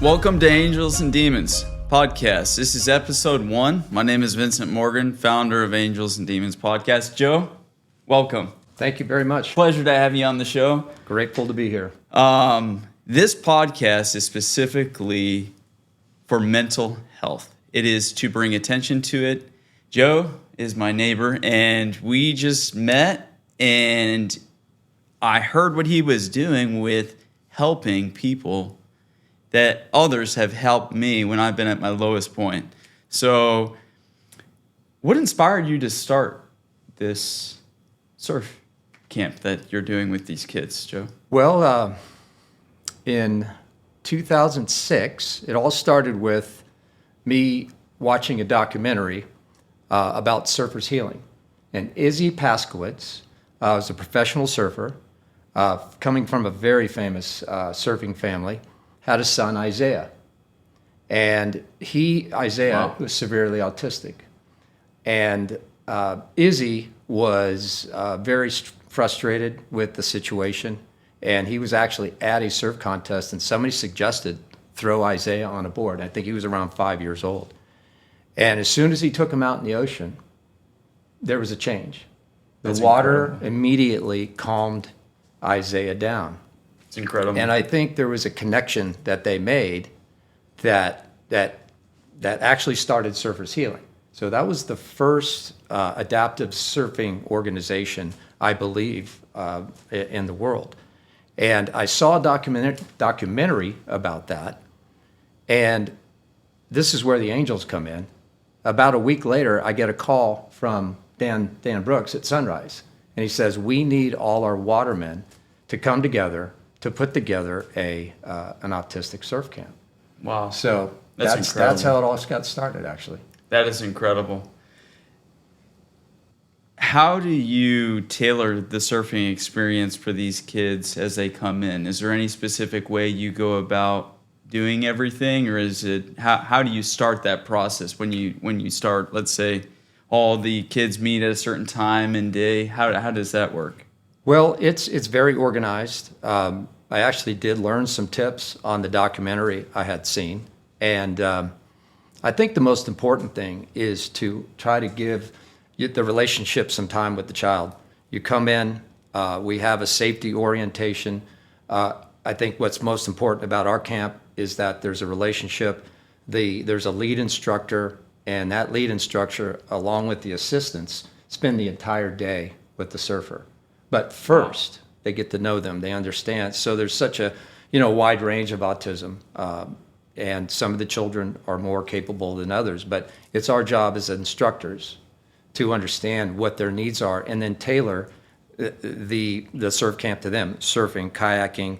Welcome to Angels and Demons podcast. This is episode 1. My name is Vincent Morgan, founder of Angels and Demons podcast. Joe, welcome. Thank you very much. Pleasure to have you on the show. Grateful to be here. This podcast is specifically for mental health. It is to bring attention to it. Joe is my neighbor, and we just met, and I heard what he was doing with helping people that others have helped me when I've been at my lowest point. So what inspired you to start this surf camp that you're doing with these kids, Joe? Well, in 2006, it all started with me watching a documentary about surfers healing. And Izzy Paskowitz was a professional surfer, coming from a very famous surfing family, had a son, Isaiah. And Isaiah was severely autistic. And Izzy was very frustrated with the situation. And he was actually at a surf contest, and somebody suggested throw Isaiah on a board. I think he was around 5 years old. And as soon as he took him out in the ocean, there was a change. The water immediately calmed Isaiah down. It's incredible. And I think there was a connection that they made that actually started Surfers Healing. So that was the first adaptive surfing organization, I believe, in the world. And I saw a documentary about that, and this is where the angels come in. About a week later, I get a call from Dan Brooks at Sunrise, and he says, we need all our watermen to come together to put together an autistic surf camp. Wow. So that's how it all got started, actually. That is incredible. How do you tailor the surfing experience for these kids as they come in? Is there any specific way you go about doing everything, or is it how do you start that process when you start? Let's say all the kids meet at a certain time and day. How does that work? Well, it's very organized. I actually did learn some tips on the documentary I had seen, and I think the most important thing is to try to give the relationship some time with the child. You come in, we have a safety orientation. I think what's most important about our camp is that there's a relationship. There's a lead instructor, and that lead instructor, along with the assistants, spend the entire day with the surfer. But first, they get to know them, they understand. So there's such a wide range of autism, and some of the children are more capable than others. But it's our job as instructors to understand what their needs are and then tailor the surf camp to them. Surfing, kayaking,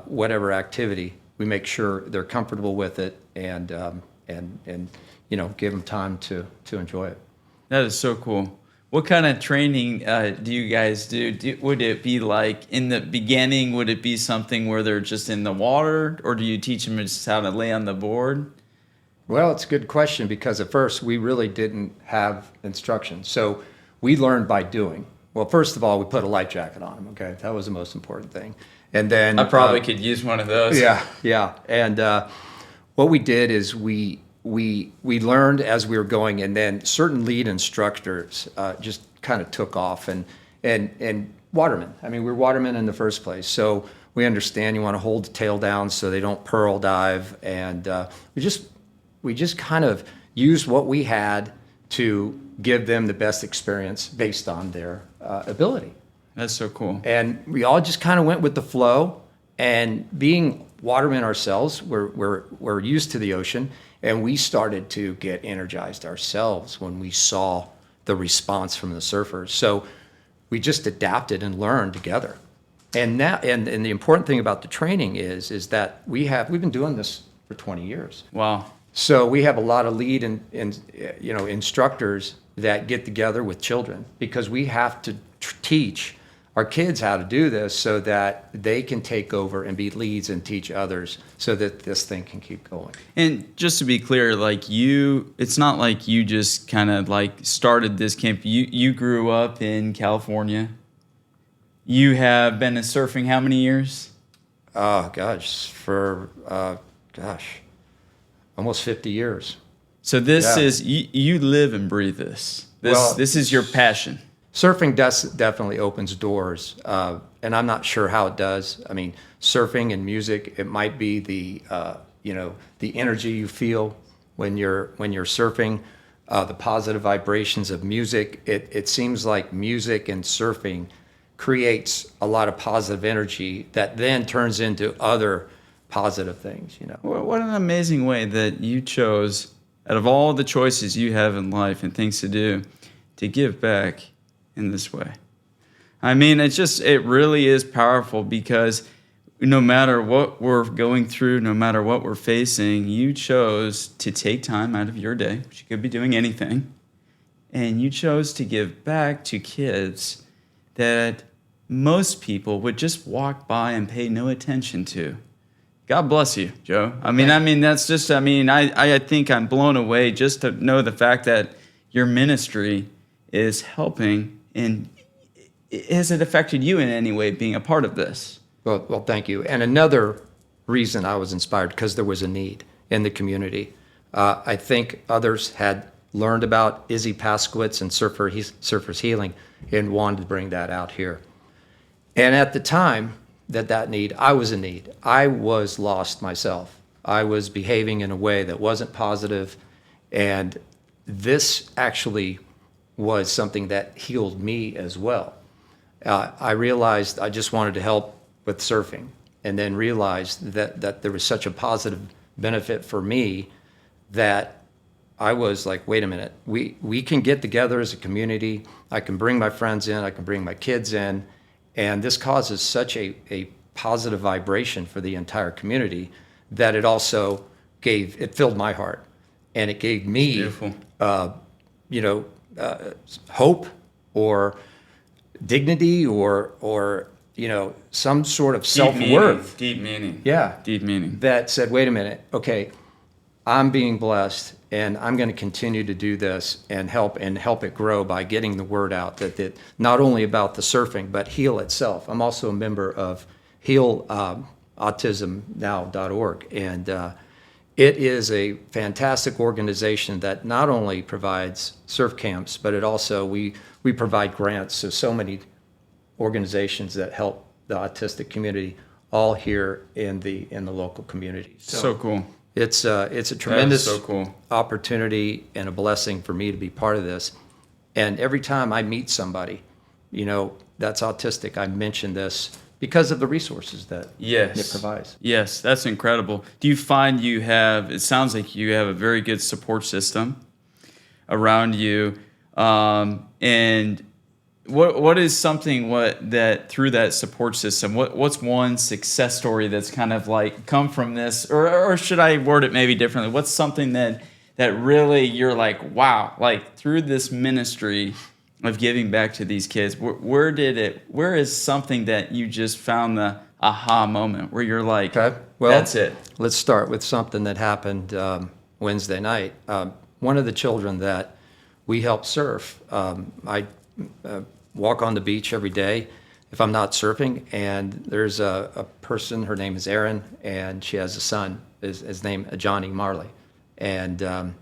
whatever activity, we make sure they're comfortable with it and give them time to enjoy it. That is so cool. What kind of training do you guys do? Would it be like in the beginning, would it be something where they're just in the water, or do you teach them just how to lay on the board? Well, it's a good question, because at first we really didn't have instruction. So we learned by doing. Well, first of all, we put a life jacket on them, okay? That was the most important thing. And then I probably could use one of those. Yeah. And what we did is we learned as we were going, and then certain lead instructors just kind of took off, and watermen. I mean, we're watermen in the first place, so we understand you want to hold the tail down so they don't pearl dive, and we just kind of used what we had to give them the best experience based on their ability. That's so cool. And we all just kind of went with the flow, and being watermen ourselves, we're used to the ocean. And we started to get energized ourselves when we saw the response from the surfers. So we just adapted and learned together. And now, and the important thing about the training is that we've been doing this for 20 years. Wow. So we have a lot of lead instructors that get together with children, because we have to teach our kids how to do this so that they can take over and be leads and teach others, so that this thing can keep going. And just to be clear, it's not like you just kind of started this camp. You grew up in California. You have been surfing how many years? Oh gosh, for gosh, almost 50 years. So this Yeah. is, you live and breathe this. Well, This is your passion. Surfing definitely opens doors, and I'm not sure how it does. I mean, surfing and music, it might be the energy you feel when you're surfing, the positive vibrations of music. It seems like music and surfing creates a lot of positive energy that then turns into other positive things. What an amazing way that you chose, out of all the choices you have in life and things to do, to give back in this way. I mean, it really is powerful, because no matter what we're going through, no matter what we're facing, you chose to take time out of your day, which you could be doing anything, and you chose to give back to kids that most people would just walk by and pay no attention to. God bless you, Joe. That's just, I think I'm blown away just to know the fact that your ministry is helping. And has it affected you in any way being a part of this? Well, thank you. And another reason I was inspired, because there was a need in the community. I think others had learned about Izzy Paskowitz and Surfers Healing and wanted to bring that out here. And at the time that need, I was in need. I was lost myself. I was behaving in a way that wasn't positive, and this actually was something that healed me as well. I realized I just wanted to help with surfing, and then realized that there was such a positive benefit for me that I was like, wait a minute, we can get together as a community. I can bring my friends in, I can bring my kids in, and this causes such a positive vibration for the entire community that it also it filled my heart, and it gave me hope or dignity or some sort of self-worth. Deep meaning. Yeah. Deep meaning. That said, wait a minute, okay, I'm being blessed, and I'm going to continue to do this and help it grow by getting the word out that not only about the surfing, but Heal itself. I'm also a member of autismnow.org, and it is a fantastic organization that not only provides surf camps, but it also, we provide grants to so many organizations that help the autistic community, all here in the local community. So cool. It's a tremendous so cool. opportunity and a blessing for me to be part of this. And every time I meet somebody, that's autistic, I mention this because of the resources that it provides. Yes, that's incredible. Do you find it sounds like you have a very good support system around you, and what is something that through that support system, what's one success story that's kind of like come from this, or should I word it maybe differently? What's something that really you're like, wow, like through this ministry of giving back to these kids, where is something that you just found the aha moment where you're like, okay, well, that's it? Let's start with something that happened Wednesday night. One of the children that we help surf, I walk on the beach every day if I'm not surfing, and there's a person, her name is Erin, and she has a son, his name Johnny Marley, and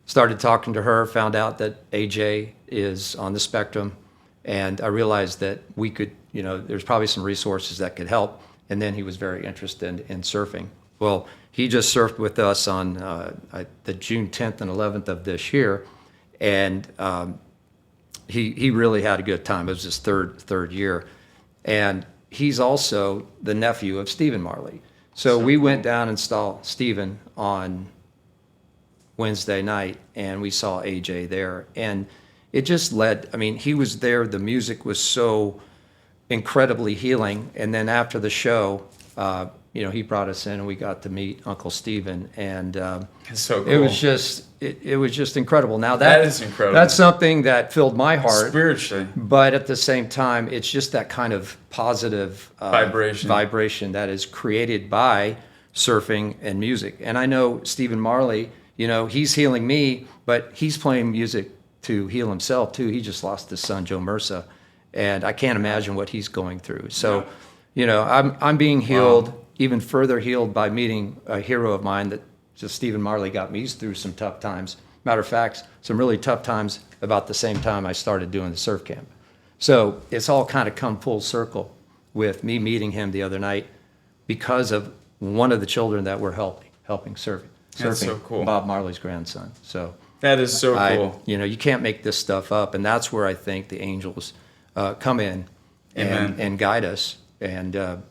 started talking to her, found out that AJ is on the spectrum, and I realized that we could, there's probably some resources that could help, and then he was very interested in surfing. Well, he just surfed with us on the June 10th and 11th of this year, and he really had a good time. It was his third year. And he's also the nephew of Stephen Marley. So we went down and saw Stephen on Wednesday night, and we saw AJ there. And it just he was there. The music was so incredibly healing. And then after the show, he brought us in, and we got to meet Uncle Stephen, and it's so cool. It was just incredible. Now that is incredible. That's something that filled my heart spiritually, but at the same time, it's just that kind of positive vibration that is created by surfing and music. And I know Stephen Marley, he's healing me, but he's playing music to heal himself too. He just lost his son, Joe Mersa, and I can't imagine what he's going through. So, I'm being healed. Wow. even further healed by meeting a hero of mine that just Stephen Marley got me through some tough times. Matter of fact, some really tough times about the same time I started doing the surf camp. So it's all kind of come full circle with me meeting him the other night because of one of the children that we're helping surfing. That's so cool. Bob Marley's grandson. So that is so cool. You can't make this stuff up, and that's where I think the angels come in and guide us. And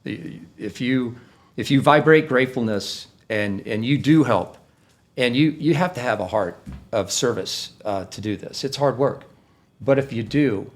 if you vibrate gratefulness and you do help, and you have to have a heart of service to do this. It's hard work, but if you do,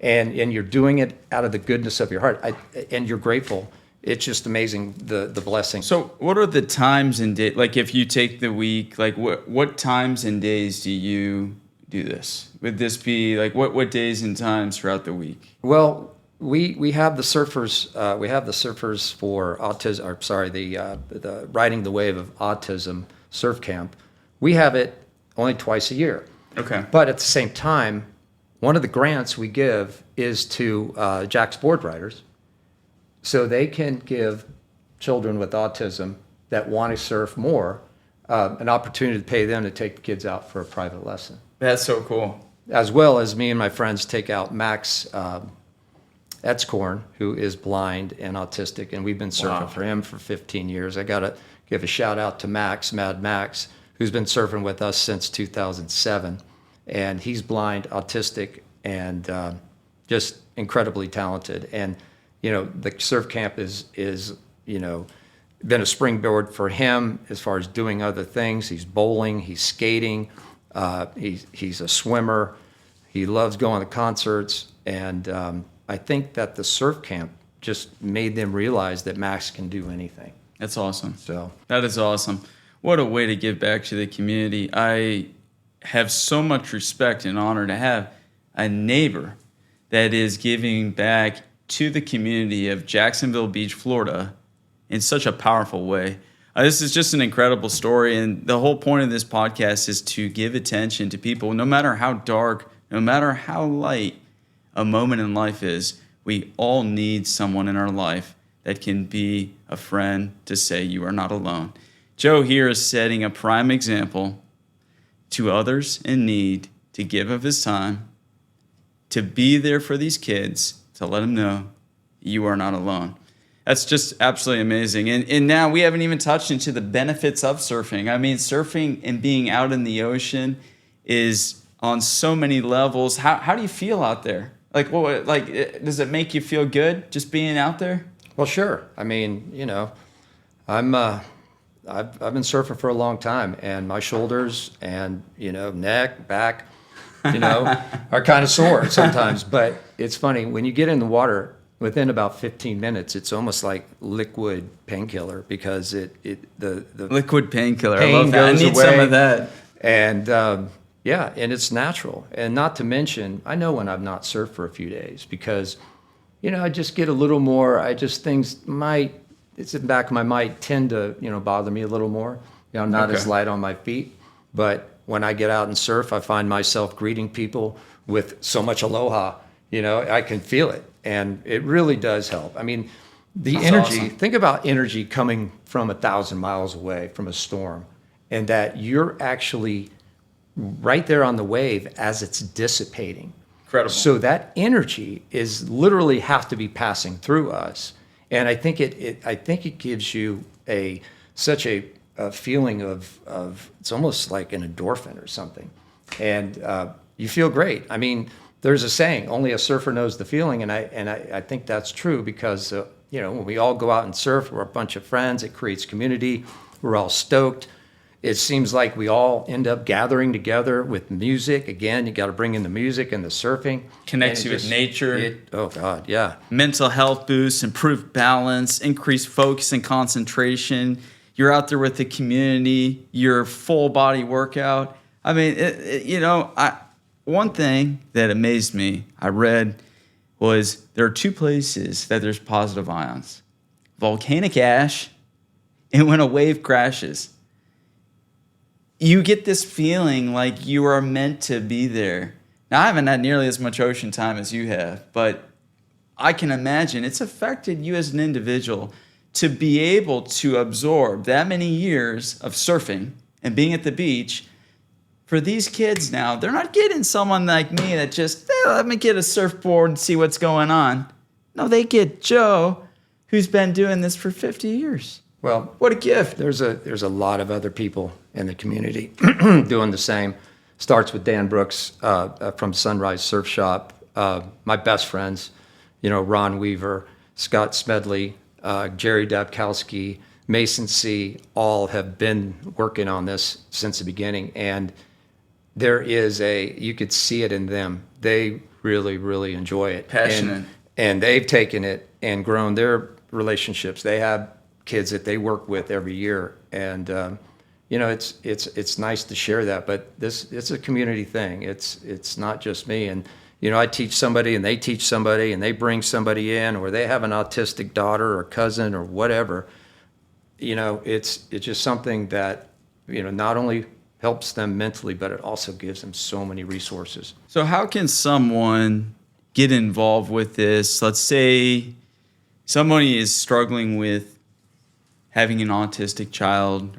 and you're doing it out of the goodness of your heart, and you're grateful, it's just amazing the blessing. So what are the times and days, like if you take the week, like what times and days do you do this? Would this be like what days and times throughout the week? Well, we have the surfers for autism, or sorry, the Riding the Wave of Autism surf camp. We have it only twice a year. Okay. But at the same time, one of the grants we give is to Jack's board riders, so they can give children with autism that want to surf more an opportunity to pay them to take the kids out for a private lesson. That's so cool. As well as me and my friends take out Max Etzkorn, who is blind and autistic, and we've been surfing for him for 15 years. I got to give a shout out to Max, Mad Max, who's been surfing with us since 2007. And he's blind, autistic, and just incredibly talented. And, the surf camp is been a springboard for him as far as doing other things. He's bowling, he's skating, he's a swimmer. He loves going to concerts. And I think that the surf camp just made them realize that Max can do anything. That's awesome. So that is awesome. What a way to give back to the community. I have so much respect and honor to have a neighbor that is giving back to the community of Jacksonville Beach, Florida, in such a powerful way. This is just an incredible story, and the whole point of this podcast is to give attention to people, no matter how dark, no matter how light a moment in life is. We all need someone in our life that can be a friend to say you are not alone. Joe here is setting a prime example to others in need, to give of his time, to be there for these kids, to let them know you are not alone. That's just absolutely amazing. And now we haven't even touched into the benefits of surfing. I mean, surfing and being out in the ocean is on so many levels. How do you feel out there? Does it make you feel good just being out there? Well, sure. I mean, I've been surfing for a long time, and my shoulders and neck, back, are kind of sore sometimes. But it's funny when you get in the water. Within about 15 minutes, it's almost like liquid painkiller because the liquid painkiller. Pain I love that. I need away. some of that. And and it's natural. And not to mention, I know when I've not surfed for a few days because, I just get a little more. It's in the back of my mind tend to bother me a little more. I'm not as light on my feet, but when I get out and surf, I find myself greeting people with so much aloha. I can feel it. And it really does help. I mean, the energy, awesome. Think about energy coming from 1,000 miles away from a storm, and that you're actually right there on the wave as it's dissipating. Incredible. So that energy is literally have to be passing through us. And I think it gives you such a feeling of it's almost like an endorphin or something. And you feel great. I mean, there's a saying, only a surfer knows the feeling, and I think that's true because, when we all go out and surf, we're a bunch of friends, it creates community, we're all stoked. It seems like we all end up gathering together with music. Again, you got to bring in the music and the surfing. Connects you with nature. Oh, God, yeah. Mental health boosts, improved balance, increased focus and concentration. You're out there with the community, your full body workout. I mean, one thing that amazed me, I read, was there are two places that there's positive ions. Volcanic ash and when a wave crashes. You get this feeling like you are meant to be there. Now, I haven't had nearly as much ocean time as you have, but I can imagine it's affected you as an individual to be able to absorb that many years of surfing and being at the beach, for these kids now, they're not getting someone like me that just, let me get a surfboard and see what's going on. No, they get Joe, who's been doing this for 50 years. Well, What a gift. there's a lot of other people in the community doing the same. Starts with Dan Brooks from Sunrise Surf Shop. My best friends, Ron Weaver, Scott Smedley, Jerry Dabkowski, Mason C. all have been working on this since the beginning, and you could see it in them. They really, really enjoy it. Passionate. And they've taken it and grown their relationships. They have kids that they work with every year, and it's nice to share that. But it's a community thing. It's not just me. And I teach somebody, and they teach somebody, and they bring somebody in, or they have an autistic daughter or cousin or whatever. It's just something that not only helps them mentally, but it also gives them so many resources. So how can someone get involved with this? Let's say somebody is struggling with having an autistic child,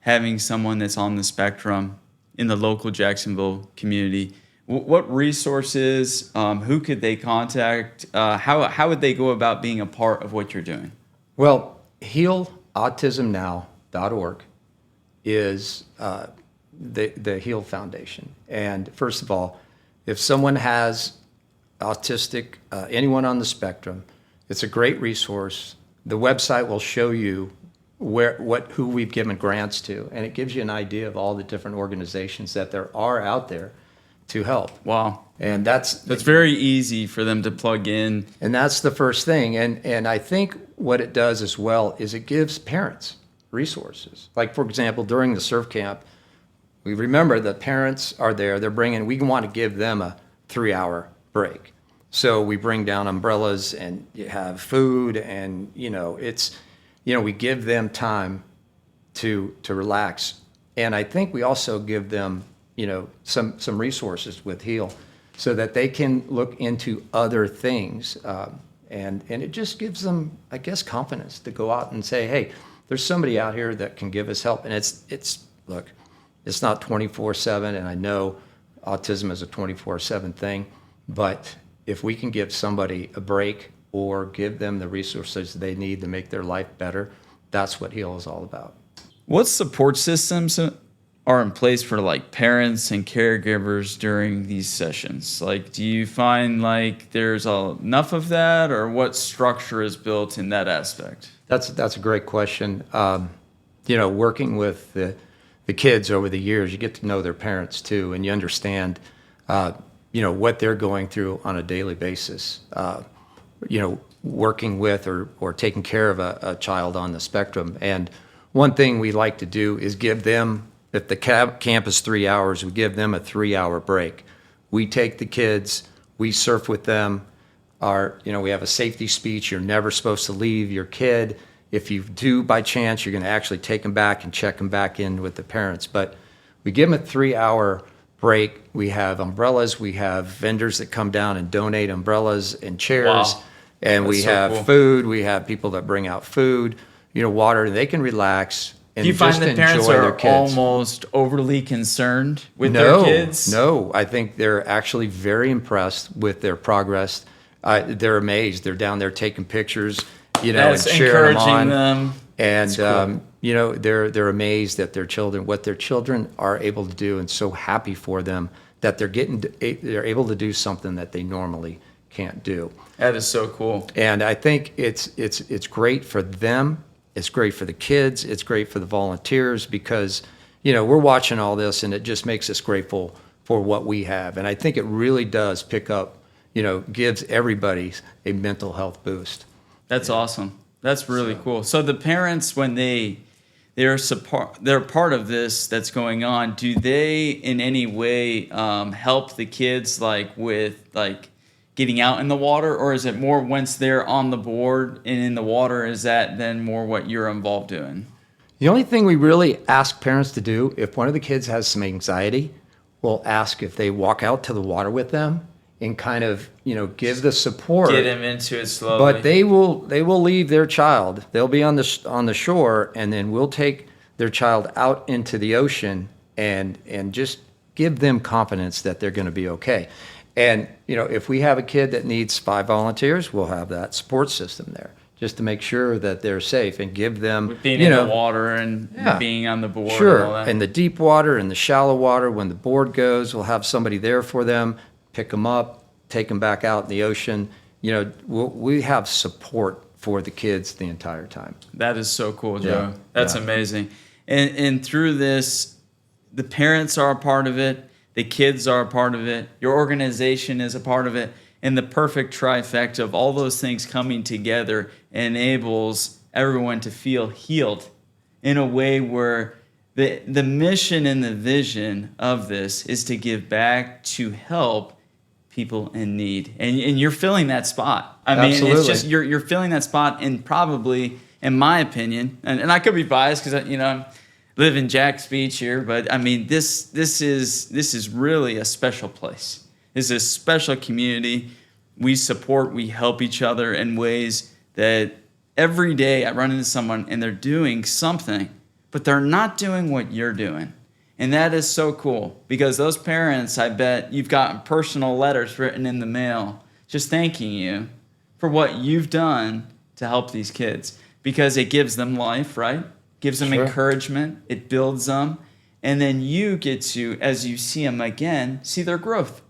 having someone that's on the spectrum in the local Jacksonville community. What resources, who could they contact? How would they go about being a part of what you're doing? Well, healautismnow.org is the Heal Foundation. And first of all, if someone has autistic, anyone on the spectrum, it's a great resource. The website will show you who we've given grants to, and it gives you an idea of all the different organizations that there are out there to help. Wow. And that's very easy for them to plug in. And that's the first thing. And I think what it does as well is it gives parents resources. Like, for example, during the surf camp, we remember the parents are there. We want to give them a 3-hour break. So we bring down umbrellas and you have food, and we give them time to relax. And I think we also give them some resources with Heal, so that they can look into other things, and it just gives them, I guess, confidence to go out and say, hey, there's somebody out here that can give us help. And it's not 24/7, and I know autism is a 24/7 thing, but if we can give somebody a break or give them the resources they need to make their life better, that's what Heal is all about. What support systems are in place for parents and caregivers during these sessions? Do you find there's enough of that, or what structure is built in that aspect? That's a great question. Working with the kids over the years, you get to know their parents too, and you understand, what they're going through on a daily basis. Working with or taking care of a child on the spectrum. And one thing we like to do is give them, if the camp is 3 hours, we give them a 3-hour break. We take the kids, we surf with them. We have a safety speech. You're never supposed to leave your kid. If you do by chance, you're going to actually take them back and check them back in with the parents. But we give them a 3-hour break. We have umbrellas. We have vendors that come down and donate umbrellas and chairs. Wow. And That's we so have cool. food. We have people that bring out food, water. They can relax and Do you find just that parents enjoy their are kids. almost overly concerned with their kids? No, I think they're actually very impressed with their progress. They're amazed. They're down there taking pictures, That's and cheering encouraging them on. them. And That's cool. they're amazed at their children, what their children are able to do, and so happy for them that they're able to do something that they normally can't do. That is so cool. And I think it's great for them. It's great for the kids. It's great for the volunteers, because we're watching all this, and it just makes us grateful for what we have. And I think it really does pick up, gives everybody a mental health boost. That's awesome. That's really cool. So the parents, when they're part of this that's going on, do they in any way help the kids with getting out in the water, or is it more once they're on the board and in the water, is that then more what you're involved in? The only thing we really ask parents to do, if one of the kids has some anxiety, we'll ask if they walk out to the water with them and kind of, give the support. Get him into it slowly. But they will leave their child. They'll be on the shore, and then we'll take their child out into the ocean and just give them confidence that they're going to be okay. And if we have a kid that needs 5 volunteers, we'll have that support system there just to make sure that they're safe and give them with being in the water and being on the board. Sure, and all that. in the deep water, in the shallow water, when the board goes, we'll have somebody there for them, pick them up, take them back out in the ocean. We have support for the kids the entire time. That is so cool, Joe. Yeah. That's amazing. And through this, the parents are a part of it, the kids are a part of it, your organization is a part of it, and the perfect trifecta of all those things coming together enables everyone to feel healed in a way where the mission and the vision of this is to give back to help people in need. And you're filling that spot. I mean, Absolutely. it's just you're filling that spot, and probably, in my opinion, and I could be biased because I live in Jacksonville Beach here, but I mean this is really a special place. It's a special community. We support, we help each other in ways that every day I run into someone and they're doing something, but they're not doing what you're doing. And that is so cool, because those parents, I bet you've gotten personal letters written in the mail just thanking you for what you've done to help these kids, because it gives them life, right? Gives them encouragement, it builds them, and then you get to, as you see them again, see their growth.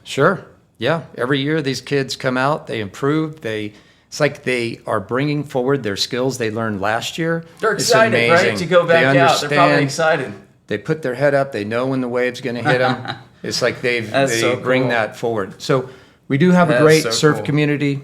Sure. Yeah. Every year these kids come out, they improve. It's like they are bringing forward their skills they learned last year. They're excited, right, to go back out. They're probably excited. They put their head up. They know when the wave's going to hit them. It's like they bring that forward. So we do have a great surf community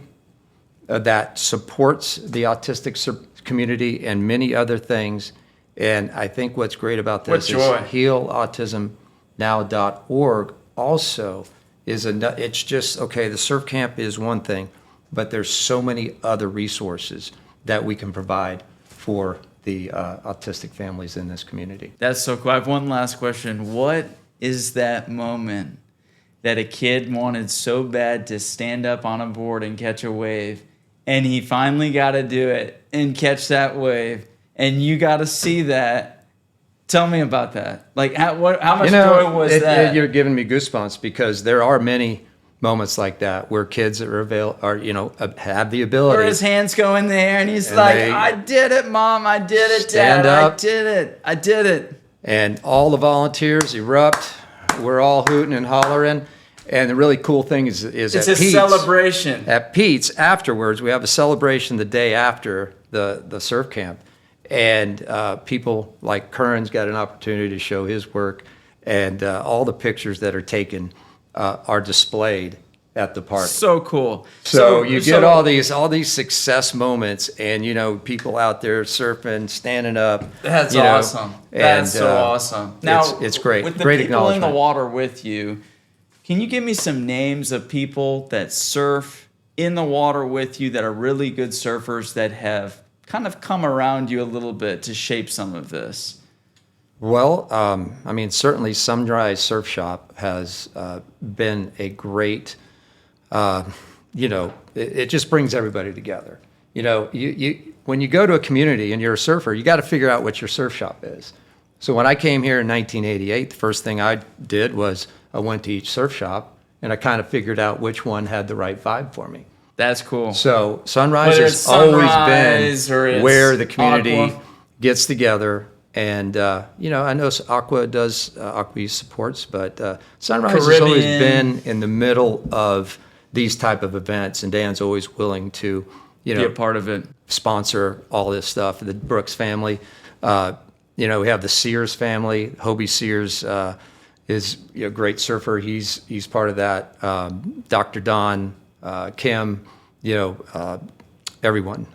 that supports the autistic community and many other things. And I think what's great about this is healautismnow.org also it's just, okay, the surf camp is one thing, but there's so many other resources that we can provide for the autistic families in this community. That's so cool. I have one last question. What is that moment that a kid wanted so bad to stand up on a board and catch a wave, and he finally got to do it and catch that wave, and you got to see that? Tell me about that. Like, how much joy was that? You're giving me goosebumps, because there are many moments like that where kids have the ability. Where his hands go in the air and he's like, I did it, Mom. I did it, Dad. I did it. I did it. And all the volunteers erupt. We're all hooting and hollering. And the really cool thing is it's at a Pete's, celebration. At Pete's, afterwards, we have a celebration the day after the surf camp. And people like Curran's got an opportunity to show his work. And all the pictures that are taken are displayed at the park. So cool. So you get all these success moments, and people out there surfing, standing up. That's awesome. That's so awesome. Now it's great. With the great people in the water with you, can you give me some names of people that surf in the water with you that are really good surfers that have kind of come around you a little bit to shape some of this? Well, certainly Sunrise Surf Shop has been a great, it just brings everybody together. When you go to a community and you're a surfer, you got to figure out what your surf shop is. So when I came here in 1988, the first thing I did was I went to each surf shop and I kind of figured out which one had the right vibe for me. That's cool. So Sunrise has always been where the community gets together. And, I know Aqua does Aqua supports, but Sunrise has always been in the middle of these type of events. And Dan's always willing to, be a part of it, sponsor all this stuff. The Brooks family, we have the Sears family. Hobie Sears is a great surfer. He's part of that. Dr. Don, Kim, everyone.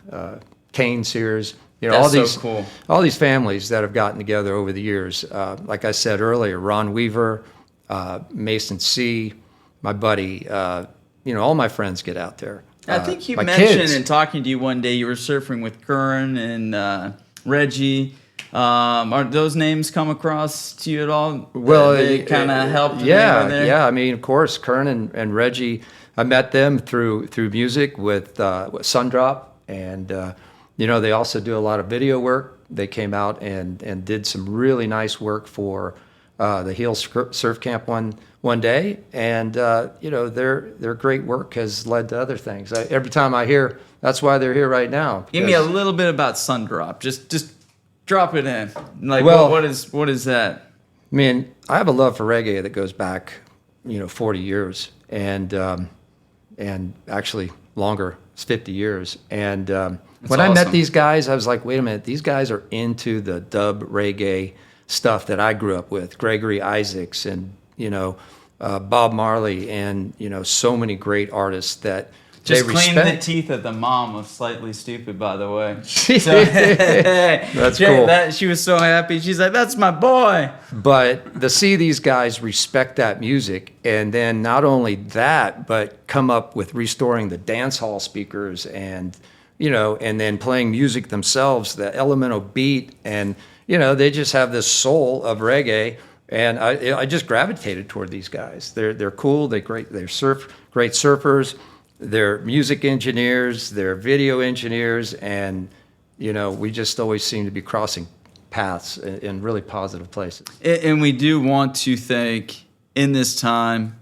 Kane Sears. Cool. All these families that have gotten together over the years. Like I said earlier, Ron Weaver, Mason C., my buddy, all my friends get out there. I think you mentioned in talking to you one day you were surfing with Curran and Reggie. Are those names come across to you at all? Well, They kind of helped. Yeah. I mean, of course, Kern and Reggie. I met them through music with Sundrop, and they also do a lot of video work. They came out and did some really nice work for the Heel Surf Camp one day, and their great work has led to other things. Every time I hear, that's why they're here right now. Give me a little bit about Sundrop. Just drop it in. Like, well, what is that? I mean, I have a love for reggae that goes back, 40 years, and actually longer. It's 50 years. And when I met these guys, I was like, wait a minute, these guys are into the dub reggae stuff that I grew up with. Gregory Isaacs and Bob Marley and so many great artists that just they cleaned respect. the teeth of the mom of Slightly Stupid, by the way. That's cool. She was so happy. She's like, "That's my boy." But to see these guys respect that music, and then not only that, but come up with restoring the dance hall speakers, and and then playing music themselves, the elemental beat, and they just have this soul of reggae. And I just gravitated toward these guys. They're cool. They're great surfers. They're music engineers, they're video engineers, and we just always seem to be crossing paths in really positive places. And we do want to thank, in this time,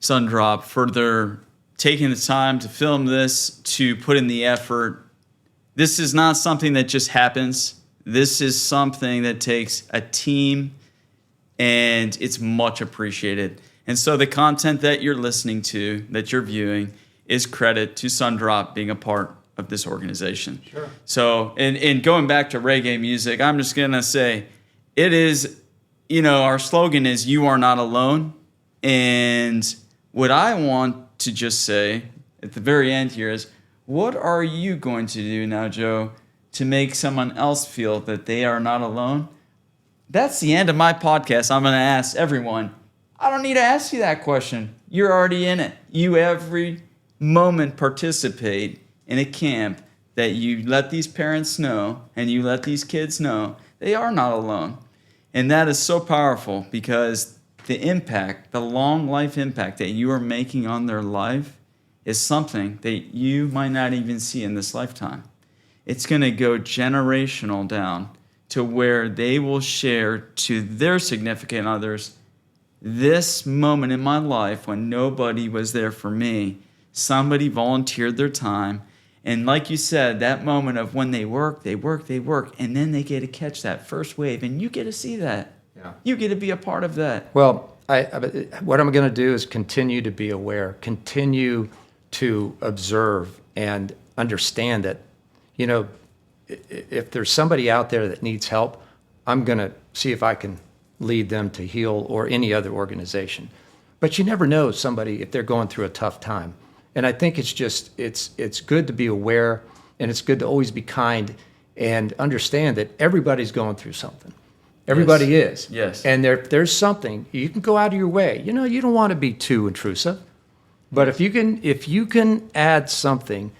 Sundrop for their taking the time to film this, to put in the effort. This is not something that just happens. This is something that takes a team, and it's much appreciated. And so the content that you're listening to, that you're viewing, is credit to Sundrop being a part of this organization. Sure. So, and going back to reggae music, I'm just going to say, it is, our slogan is, "You are not alone." And what I want to just say at the very end here is, what are you going to do now, Joe, to make someone else feel that they are not alone? That's the end of my podcast. I'm going to ask everyone. I don't need to ask you that question. You're already in it. You every moment participate in a camp that you let these parents know and you let these kids know they are not alone. And that is so powerful, because the impact, the long life impact that you are making on their life is something that you might not even see in this lifetime. It's going to go generational down to where they will share to their significant others, this moment in my life when nobody was there for me, somebody volunteered their time. And like you said, that moment of when they work, and then they get to catch that first wave, and you get to see that. Yeah. You get to be a part of that. Well, what I'm going to do is continue to be aware, continue to observe and understand that, if there's somebody out there that needs help, I'm going to see if I can lead them to Heal or any other organization. But you never know somebody if they're going through a tough time. And I think it's good to be aware, and it's good to always be kind and understand that everybody's going through something. Everybody is. Yes. And there's something, you can go out of your way. You don't want to be too intrusive. But if you can add something,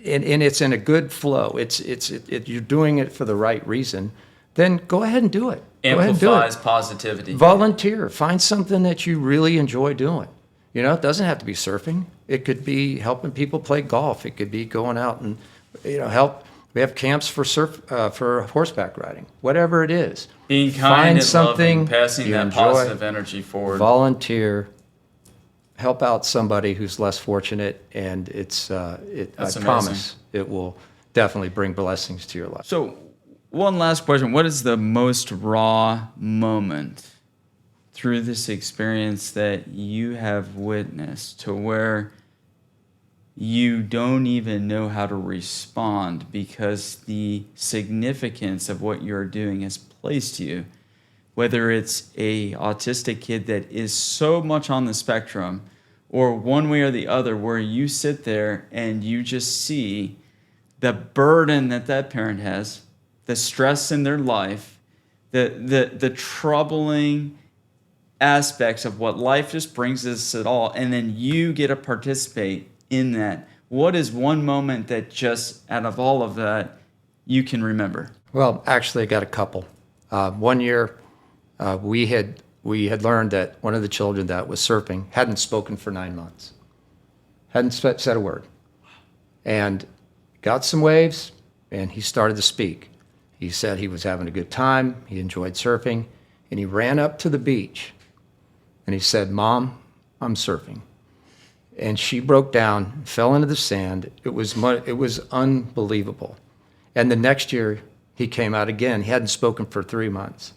and it's in a good flow, you're doing it for the right reason, then go ahead and do it. Amplifies positivity. Volunteer. Find something that you really enjoy doing. It doesn't have to be surfing. It could be helping people play golf. It could be going out and help. We have camps for for horseback riding. Whatever it is, being kind find and something loving, passing that enjoy, positive energy forward. Volunteer. Help out somebody who's less fortunate, and I promise it will definitely bring blessings to your life. So, one last question: what is the most raw moment through this experience that you have witnessed to where you don't even know how to respond because the significance of what you're doing has placed you? Whether it's a autistic kid that is so much on the spectrum, or one way or the other, where you sit there and you just see the burden that parent has, the stress in their life, the troubling aspects of what life just brings us at all, and then you get to participate in that. What is one moment that just out of all of that you can remember? Well, actually, I got a couple. One year, we had learned that one of the children that was surfing hadn't spoken for 9 months, hadn't said a word, and got some waves, and he started to speak. He said he was having a good time, he enjoyed surfing, and he ran up to the beach, and he said, "Mom, I'm surfing." And she broke down, fell into the sand. It was unbelievable. And the next year, he came out again. He hadn't spoken for 3 months.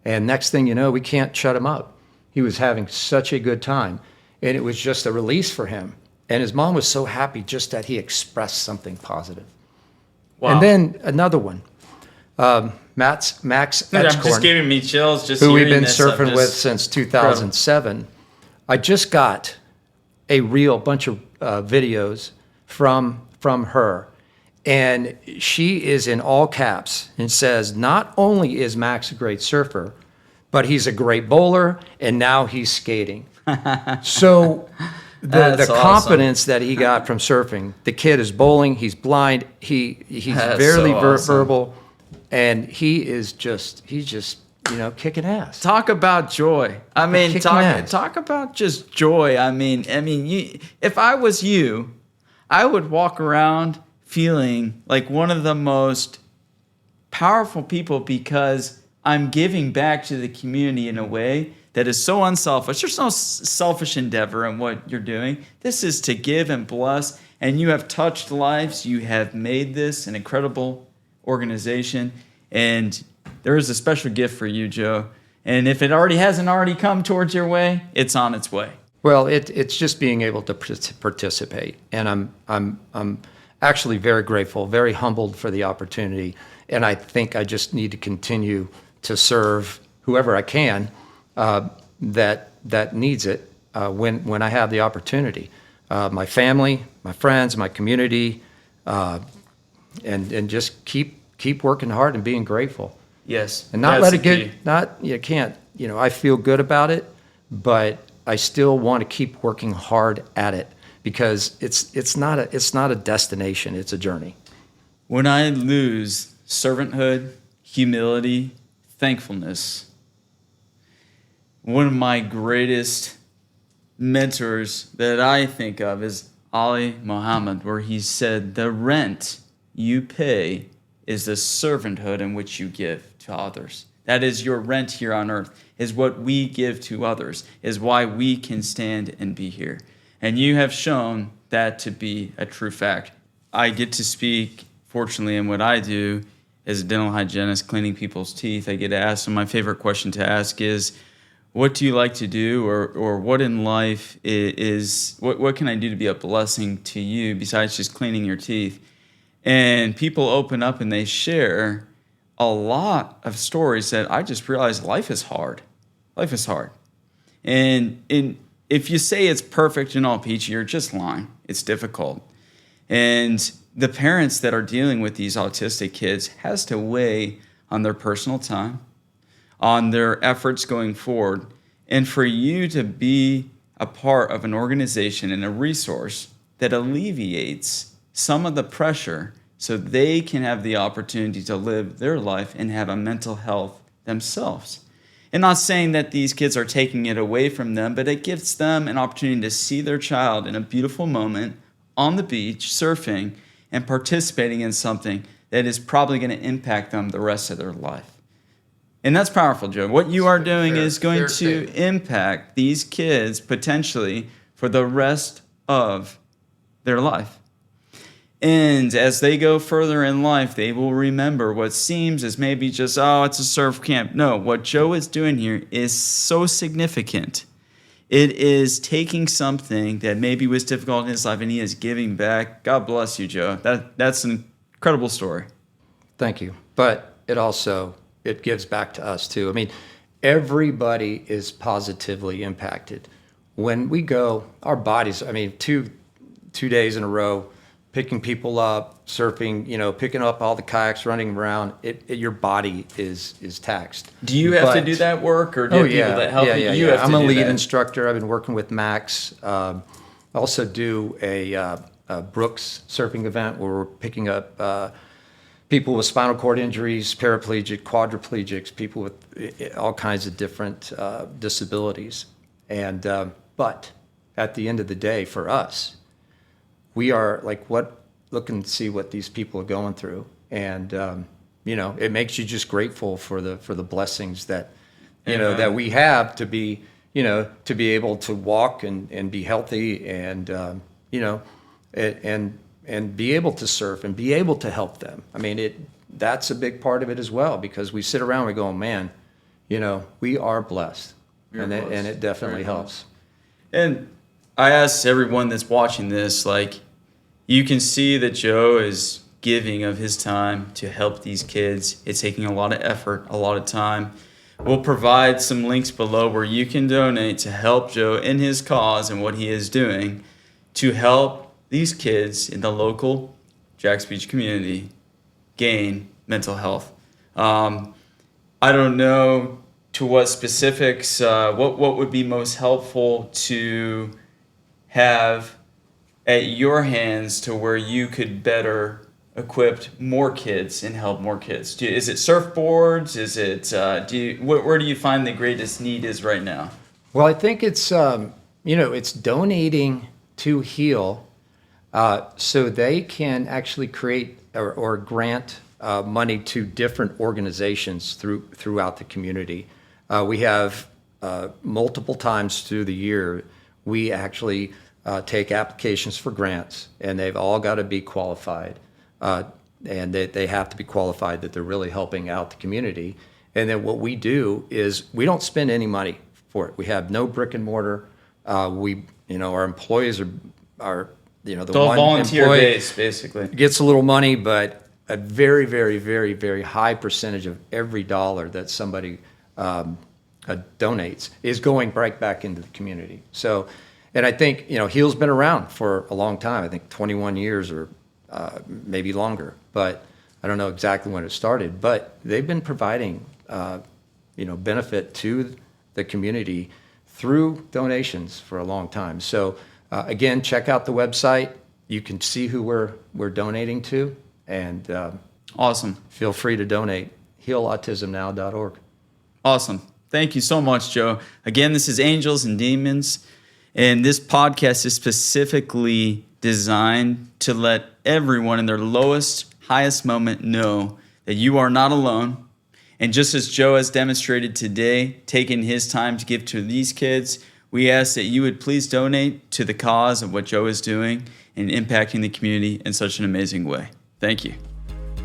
And next thing you know, we can't shut him up. He was having such a good time. And it was just a release for him. And his mom was so happy just that he expressed something positive. Wow. And then another one, Max I'm Etchcorn, just giving me chills just who we've hearing been this. I'm surfing just- with since 2007. I just got a bunch of videos from her. And she is in all caps and says, not only is Max a great surfer, but he's a great bowler, and now he's skating. So the That's awesome. confidence that he got from surfing, the kid is bowling, he's blind, he's That's barely so awesome. verbal, and he's just kicking ass. Talk about joy. I mean, Kicking ass. talk about just joy. I mean, if I was you, I would walk around feeling like one of the most powerful people because I'm giving back to the community in a way that is so unselfish. There's no selfish endeavor in what you're doing. This is to give and bless, and you have touched lives. You have made this an incredible organization, and there is a special gift for you, Joe. And if it hasn't already come towards your way, it's on its way. Well, it's just being able to participate, and I'm actually very grateful, very humbled for the opportunity, and I think I just need to continue to serve whoever I can that needs it when I have the opportunity. My family, my friends, my community, and just keep working hard and being grateful. Yes. And not that's let it the key. you can't, I feel good about it, but I still want to keep working hard at it because it's not a destination, it's a journey. When I lose servanthood, humility, thankfulness, one of my greatest mentors that I think of is Ali Muhammad, where he said, the rent you pay is the servanthood in which you give to others. That is your rent here on earth, is what we give to others, is why we can stand and be here. And you have shown that to be a true fact. I get to speak, fortunately, in what I do as a dental hygienist, cleaning people's teeth. I get asked, and my favorite question to ask is, what do you like to do, or what in life what can I do to be a blessing to you besides just cleaning your teeth? And people open up and they share a lot of stories that I just realized life is hard. Life is hard. And if you say it's perfect and all peachy, you're just lying. It's difficult. And the parents that are dealing with these autistic kids has to weigh on their personal time, on their efforts going forward, and for you to be a part of an organization and a resource that alleviates some of the pressure so they can have the opportunity to live their life and have a mental health themselves. And not saying that these kids are taking it away from them, but it gives them an opportunity to see their child in a beautiful moment on the beach, surfing, and participating in something that is probably going to impact them the rest of their life. And that's powerful, Joe. What you are doing is going to impact these kids potentially for the rest of their life. And as they go further in life, they will remember what seems as maybe just, it's a surf camp. No, what Joe is doing here is so significant. It is taking something that maybe was difficult in his life and he is giving back. God bless you, Joe. That's an incredible story. Thank you. But it gives back to us too. I mean, everybody is positively impacted. When we go, our bodies, two days in a row, picking people up, surfing, picking up all the kayaks, running around, your body is taxed. Do you have to do that work, or do you have people that help you? You have to I'm a do lead that. instructor. I've been working with Max. I also do a Brooks surfing event where we're picking up people with spinal cord injuries, paraplegic, quadriplegics, people with all kinds of different disabilities. And but at the end of the day, for us, we are like, look and see what these people are going through, and it makes you just grateful for the blessings that that we have to be able to walk and be healthy, and and be able to surf and be able to help them. I mean, that's a big part of it as well, because we sit around and we go, man, we are blessed, and it definitely helps. And I ask everyone that's watching this, like, you can see that Joe is giving of his time to help these kids. It's taking a lot of effort, a lot of time. We'll provide some links below where you can donate to help Joe in his cause and what he is doing to help these kids in the local Jacksonville Beach community gain mental health. I don't know to what specifics, what would be most helpful to have at your hands to where you could better equip more kids and help more kids? Is it surfboards? Is it where do you find the greatest need is right now? Well, I think it's it's donating to Heal, so they can actually create or grant money to different organizations throughout the community. We have multiple times through the year, we actually take applications for grants, and they've all got to be qualified. And they have to be qualified that they're really helping out the community. And then what we do is we don't spend any money for it. We have no brick and mortar. Our employees are the one volunteer employee base, basically gets a little money, but a very, very, very, very high percentage of every dollar that somebody donates is going right back into the community. So, and I think Heal's been around for a long time. I think 21 years or maybe longer, but I don't know exactly when it started. But they've been providing, benefit to the community through donations for a long time. So again, check out the website. You can see who we're donating to, and awesome. Feel free to donate. HealAutismNow.org. Awesome. Thank you so much, Joe. Again, this is Angels and Demons, and this podcast is specifically designed to let everyone in their lowest, highest moment know that you are not alone. And just as Joe has demonstrated today, taking his time to give to these kids, we ask that you would please donate to the cause of what Joe is doing and impacting the community in such an amazing way. Thank you.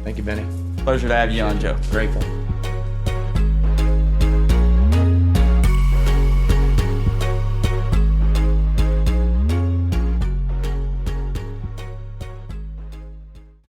Thank you, Benny. Pleasure to have you on, Joe. Grateful.